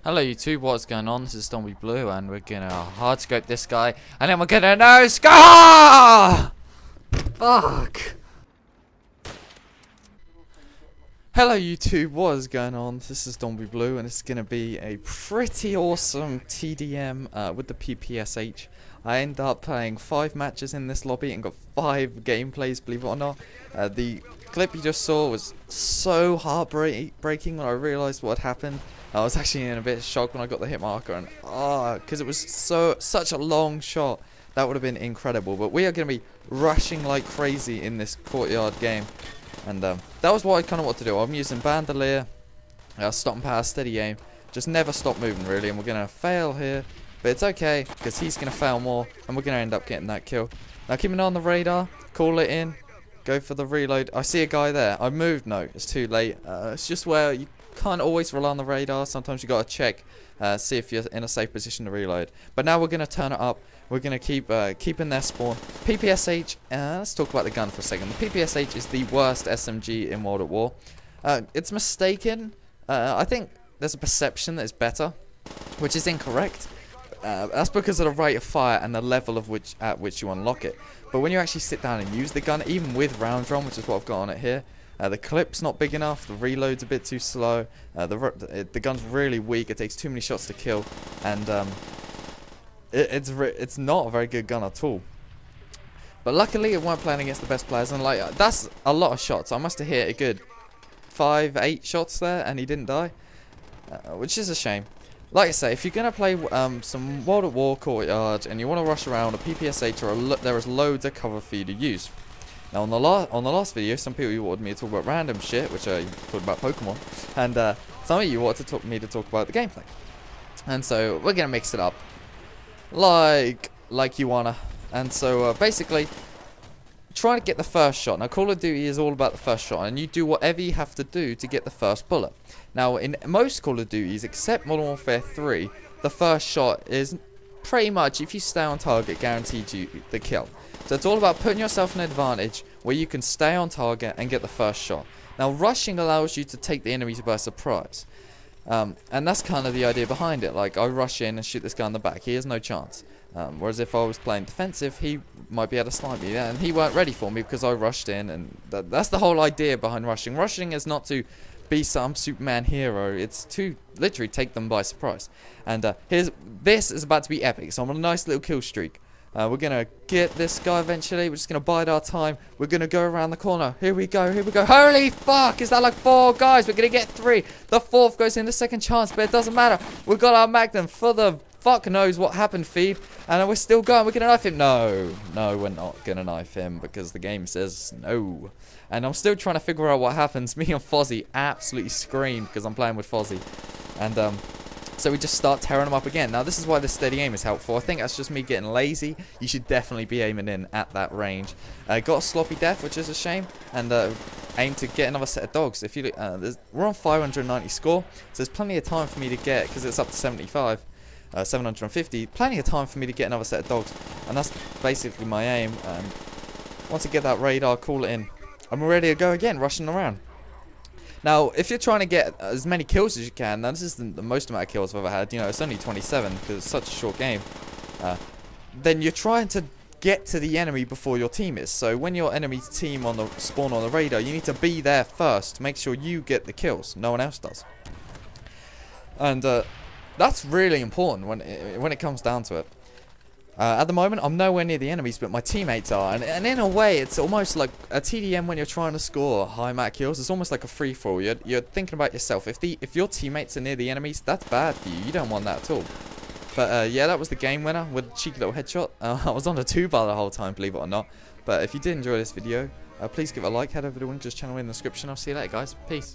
Hello YouTube, what's going on? This is Zombie Blue and we're gonna hard scope this guy and then we're gonna no score! Fuck! Hello YouTube, what is going on? This is Zombie Blue and it's gonna be a pretty awesome TDM with the PPSH. I ended up playing 5 matches in this lobby and got 5 gameplays, believe it or not. The clip you just saw was so heartbreaking when I realised what had happened. I was actually in a bit of shock when I got the hit marker, and because it was such a long shot. That would have been incredible. But we are going to be rushing like crazy in this courtyard game, and that was what I kind of want to do. I'm using bandolier, stop and power, steady aim, just never stop moving really, and we're going to fail here, but it's okay because he's going to fail more, and we're going to end up getting that kill. Now keep an eye on the radar, call it in, go for the reload. I see a guy there. I moved. No, it's too late. It's just where you can't always rely on the radar. Sometimes you got to check, see if you're in a safe position to reload. But now we're going to turn it up. We're going to keep in their spawn. PPSH, let's talk about the gun for a second. The PPSH is the worst SMG in World at War. It's mistaken. I think there's a perception that it's better, which is incorrect. That's because of the rate of fire and the level of at which you unlock it. But when you actually sit down and use the gun, even with round drum, which is what I've got on it here, the clip's not big enough, the reload's a bit too slow, the gun's really weak, it takes too many shots to kill, and it's not a very good gun at all. But luckily it weren't playing against the best players, and like that's a lot of shots. I must have hit a good 5-8 shots there, and he didn't die, which is a shame. Like I say, if you're going to play some World at War courtyard and you want to rush around a PPSH, there is loads of cover for you to use. Now on the last video, some people you wanted me to talk about random shit, which I talked about Pokemon, and some of you wanted me to talk about the gameplay. And so we're gonna mix it up, like you wanna. And so basically, try to get the first shot. Now Call of Duty is all about the first shot, and you do whatever you have to do to get the first bullet. Now in most Call of Duties, except Modern Warfare 3, the first shot is pretty much, if you stay on target, guaranteed you the kill. So it's all about putting yourself in an advantage where you can stay on target and get the first shot. Now rushing allows you to take the enemy by surprise. And that's kind of the idea behind it. Like I rush in and shoot this guy in the back, he has no chance. Whereas if I was playing defensive, he might be able to snipe me. And he weren't ready for me because I rushed in, and that's the whole idea behind rushing. Rushing is not to be some Superman hero, it's to literally take them by surprise. And this is about to be epic, so I'm on a nice little kill streak. We're gonna get this guy eventually. We're just gonna bide our time. We're gonna go around the corner. Here we go, here we go. Holy fuck, is that like 4 guys? We're gonna get 3. The 4th goes in the second chance, but it doesn't matter. We've got our Magnum for the fuck knows what happened feed, and we're still going. We're gonna knife him. No, we're not gonna knife him because the game says no. And I'm still trying to figure out what happens. Me and Fozzie absolutely screamed because I'm playing with Fozzie. And so we just start tearing them up again. Now this is why the steady aim is helpful. I think that's just me getting lazy. You should definitely be aiming in at that range. Got a sloppy death, which is a shame, and aim to get another set of dogs. If you we're on 590 score, so there's plenty of time for me to get, because it's up to 75. 750, plenty of time for me to get another set of dogs, and that's basically my aim. Once I get that radar, call it in, I'm ready to go again, rushing around. Now if you're trying to get as many kills as you can, now this is the most amount of kills I've ever had, you know, it's only 27 because it's such a short game, then you're trying to get to the enemy before your team is. So when your enemy's team on the spawn on the radar, you need to be there first to make sure you get the kills, no one else does. And that's really important when it comes down to it. At the moment, I'm nowhere near the enemies, but my teammates are. And in a way, it's almost like a TDM when you're trying to score high amount of kills. It's almost like a free-for-all. You're thinking about yourself. If your teammates are near the enemies, that's bad for you. You don't want that at all. But yeah, that was the game winner with a cheeky little headshot. I was on a 2-bar the whole time, believe it or not. But if you did enjoy this video, please give it a like. Head over to Winter's channel in the description. I'll see you later, guys. Peace.